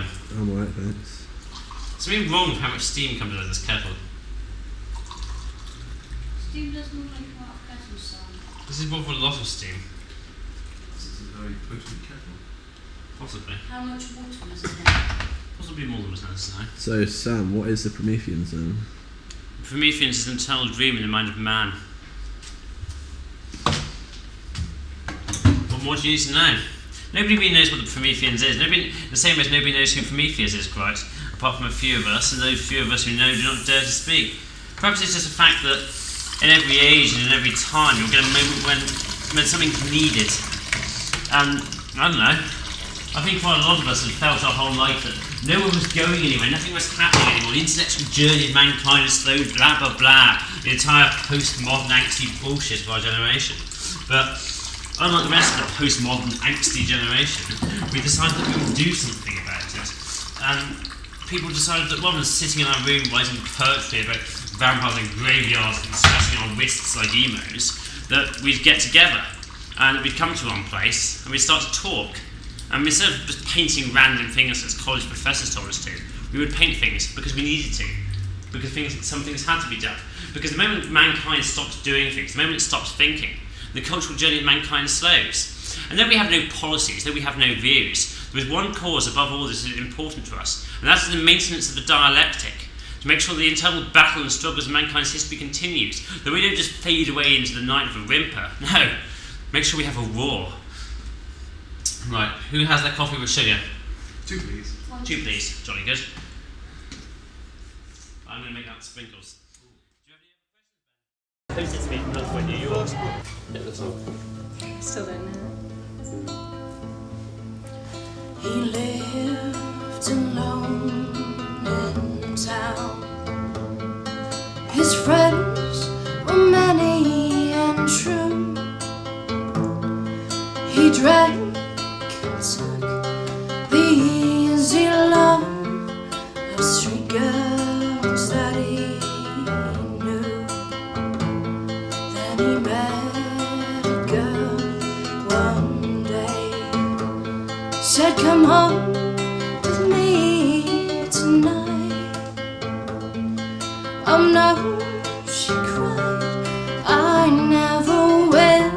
going? I'm alright, thanks. Something wrong with how much steam comes out of this kettle. Steam doesn't look like a lot of kettle sound. This is one for a lot of steam. This is a very potent kettle. Possibly. How much water was in it? Possibly more than was necessary. So, Sam, what is the Promethean zone? Prometheans is an eternal dream in the mind of man. What more do you need to know? Nobody really knows what the Prometheans is. Nobody, the same as nobody knows who Prometheus is, quite, apart from a few of us, and those few of us who know do not dare to speak. Perhaps it's just a fact that in every age and in every time you'll get a moment when something's needed. And, I don't know, I think quite a lot of us have felt our whole life that no one was going anywhere, nothing was happening anymore, the intellectual journey of mankind is slow, blah blah blah, the entire postmodern angsty bullshit of our generation. But unlike the rest of the postmodern angsty generation, we decided that we would do something about it. And people decided that rather than sitting in our room writing poetry about vampires and graveyards and scratching our wrists like emos, that we'd get together and we'd come to one place and we'd start to talk. And instead of just painting random things as college professors told us to, we would paint things because we needed to, because some things had to be done. Because the moment mankind stops doing things, the moment it stops thinking, the cultural journey of mankind slows. And then we have no policies, then we have no views. There is one cause above all this that is important to us, and that is the maintenance of the dialectic, to make sure the internal battle and struggles of mankind's history continues, that we don't just fade away into the night of a whimper. No, make sure we have a roar. Right, who has their coffee with sugar? 2 please. 2 please, jolly good. I'm going to make that sprinkles. Do you have any other questions? Post-it to me from another point, New York. No, that's not. Still don't know. He lived alone in town. His friends were many and true. He drank and took the easy love of street girls that he knew. Then he met a girl one day, said, "Come home with me tonight." "Oh no," she cried, "I never will."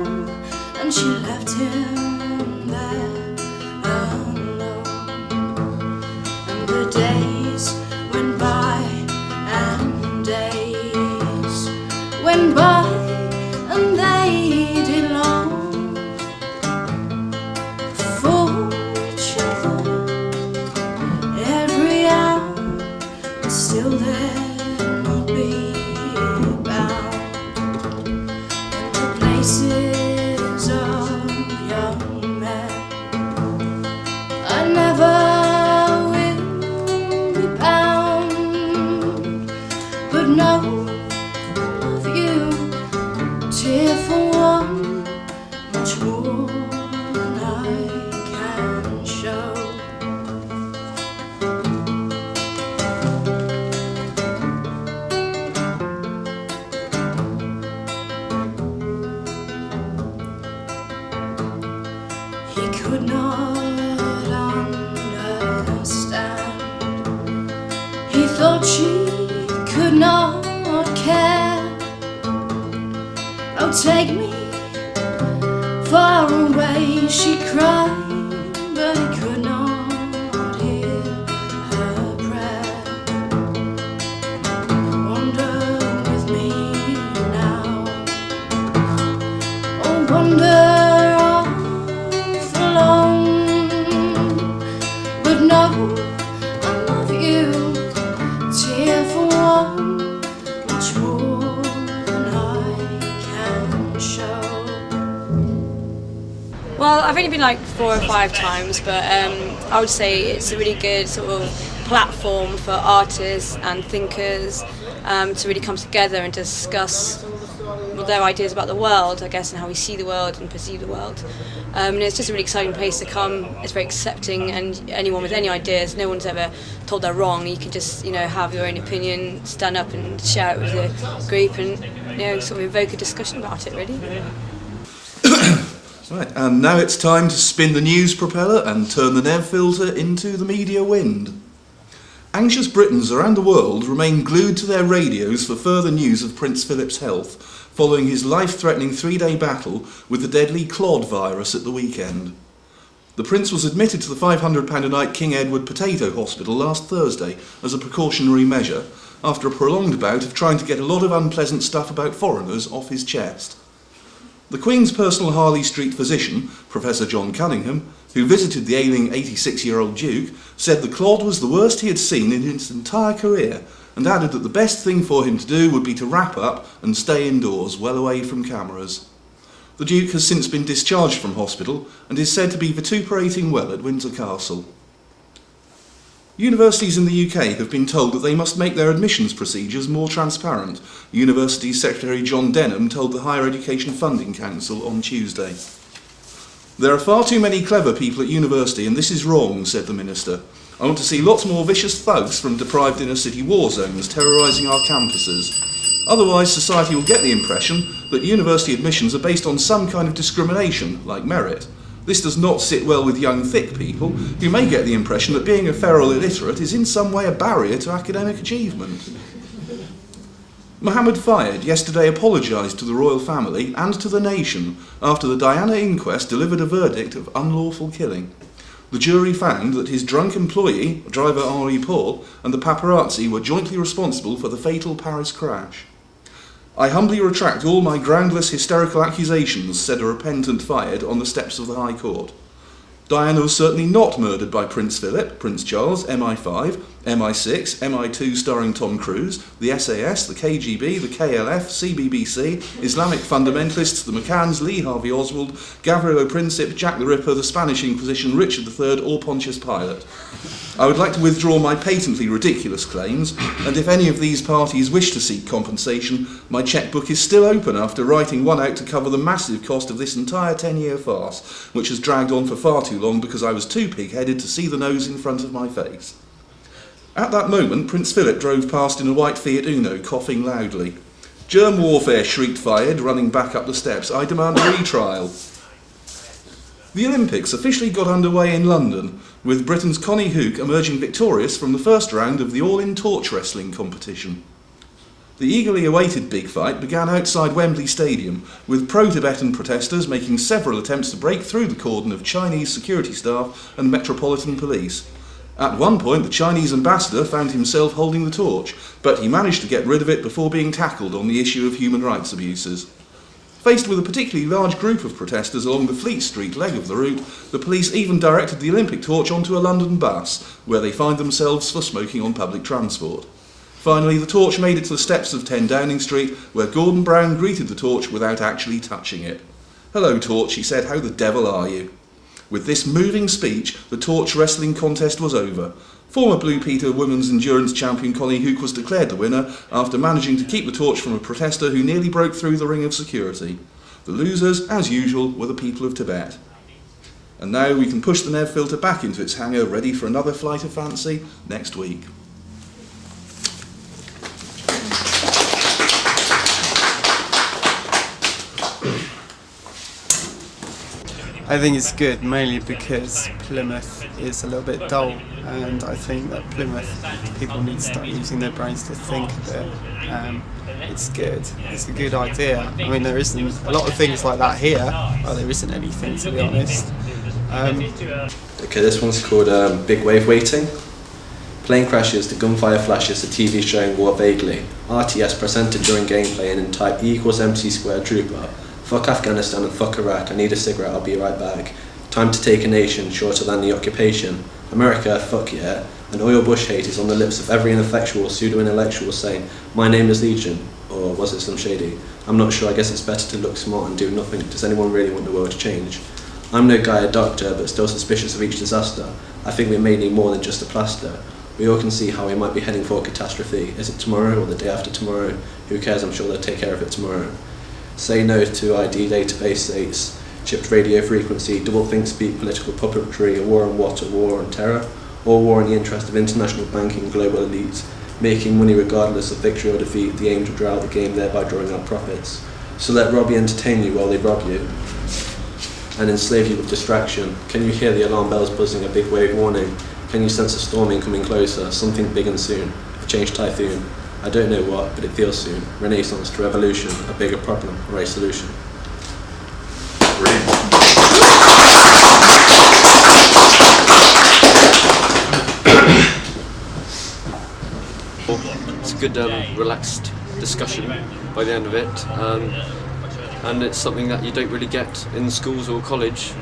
And she left him there alone. And the days went by, and days went by, and they did long for each other. Every hour was still there, not be bound. And the places of young men I never will be bound. But no, I love you, tearful one, much more than I can show. He could not understand. He thought she could not care. "Oh, take me far away," she cried, but he could not hear her prayer. "Wander with me now, oh, wander off alone." But no, I love you, tearful one, much more than I can show. Well, I've only been like 4 or 5 times, but I would say it's a really good sort of platform for artists and thinkers to really come together and discuss their ideas about the world, I guess, and how we see the world and perceive the world. And it's just a really exciting place to come. It's very accepting, and anyone with any ideas, no one's ever told they're wrong. You can just, have your own opinion, stand up and share it with the group, and sort of evoke a discussion about it, really. Right, and now it's time to spin the news propeller and turn the Nev filter into the media wind. Anxious Britons around the world remain glued to their radios for further news of Prince Philip's health, following his life-threatening 3-day battle with the deadly Clod virus at the weekend. The Prince was admitted to the £500 a night King Edward Potato Hospital last Thursday as a precautionary measure, after a prolonged bout of trying to get a lot of unpleasant stuff about foreigners off his chest. The Queen's personal Harley Street physician, Professor John Cunningham, who visited the ailing 86-year-old Duke, said the Clod was the worst he had seen in his entire career, and added that the best thing for him to do would be to wrap up and stay indoors, well away from cameras. The Duke has since been discharged from hospital and is said to be vituperating well at Windsor Castle. Universities in the UK have been told that they must make their admissions procedures more transparent, University Secretary John Denham told the Higher Education Funding Council on Tuesday. There are far too many clever people at university and this is wrong, said the Minister. I want to see lots more vicious thugs from deprived inner city war zones terrorising our campuses. Otherwise, society will get the impression that university admissions are based on some kind of discrimination, like merit. This does not sit well with young, thick people, who may get the impression that being a feral illiterate is in some way a barrier to academic achievement. Mohammed Fayed yesterday apologised to the royal family and to the nation after the Diana inquest delivered a verdict of unlawful killing. The jury found that his drunk employee, driver Henri Paul, and the paparazzi were jointly responsible for the fatal Paris crash. I humbly retract all my groundless hysterical accusations, said a repentant Fayed on the steps of the High Court. Diana was certainly not murdered by Prince Philip, Prince Charles, MI5, MI6, MI2 starring Tom Cruise, the SAS, the KGB, the KLF, CBBC, Islamic fundamentalists, the McCanns, Lee Harvey Oswald, Gavrilo Princip, Jack the Ripper, the Spanish Inquisition, Richard III, or Pontius Pilate. I would like to withdraw my patently ridiculous claims, and if any of these parties wish to seek compensation, my chequebook is still open after writing one out to cover the massive cost of this entire 10-year farce, which has dragged on for far too long because I was too pig-headed to see the nose in front of my face. At that moment, Prince Philip drove past in a white Fiat Uno, coughing loudly. Germ warfare, shrieked Fayed, running back up the steps. I demand a retrial. The Olympics officially got underway in London, with Britain's Connie Hook emerging victorious from the first round of the all-in torch wrestling competition. The eagerly awaited big fight began outside Wembley Stadium, with pro-Tibetan protesters making several attempts to break through the cordon of Chinese security staff and Metropolitan Police. At one point, the Chinese ambassador found himself holding the torch, but he managed to get rid of it before being tackled on the issue of human rights abuses. Faced with a particularly large group of protesters along the Fleet Street leg of the route, the police even directed the Olympic torch onto a London bus, where they fined themselves for smoking on public transport. Finally, the torch made it to the steps of 10 Downing Street, where Gordon Brown greeted the torch without actually touching it. "Hello, torch," he said, "how the devil are you?" With this moving speech, the torch wrestling contest was over. Former Blue Peter Women's Endurance Champion Connie Hook was declared the winner after managing to keep the torch from a protester who nearly broke through the ring of security. The losers, as usual, were the people of Tibet. And now we can push the Nev filter back into its hangar, ready for another flight of fancy next week. I think it's good, mainly because Plymouth is a little bit dull, and I think that Plymouth people need to start using their brains to think a bit. It's good. It's a good idea. I mean, there isn't a lot of things like that here. Well, there isn't anything, to be honest. Okay, this one's called Big Wave Waiting. Plane crashes, the gunfire flashes, the TV showing war vaguely. RTS presented during gameplay and in type E=MC² trooper. Fuck Afghanistan and fuck Iraq, I need a cigarette, I'll be right back. Time to take a nation, shorter than the occupation. America, fuck yeah. And oil bush hate is on the lips of every ineffectual pseudo-intellectual saying, my name is Legion, or was it some shady? I'm not sure, I guess it's better to look smart and do nothing. Does anyone really want the world to change? I'm no guy, a doctor, but still suspicious of each disaster. I think we may need more than just a plaster. We all can see how we might be heading for a catastrophe. Is it tomorrow or the day after tomorrow? Who cares, I'm sure they'll take care of it tomorrow. Say no to ID database states, chipped radio frequency, double think speak, political puppetry, a war on what, a war on terror, or war in the interest of international banking global elites, making money regardless of victory or defeat, the aim to draw out the game thereby drawing out profits. So let Robbie entertain you while they rob you. and enslave you with distraction? Can you hear the alarm bells buzzing, a big wave warning? Can you sense a storm incoming closer, something big and soon? A changed typhoon? I don't know what, but it feels soon. Renaissance to revolution, a bigger problem or a solution. Brilliant. It's a good, relaxed discussion by the end of it, and it's something that you don't really get in schools or college.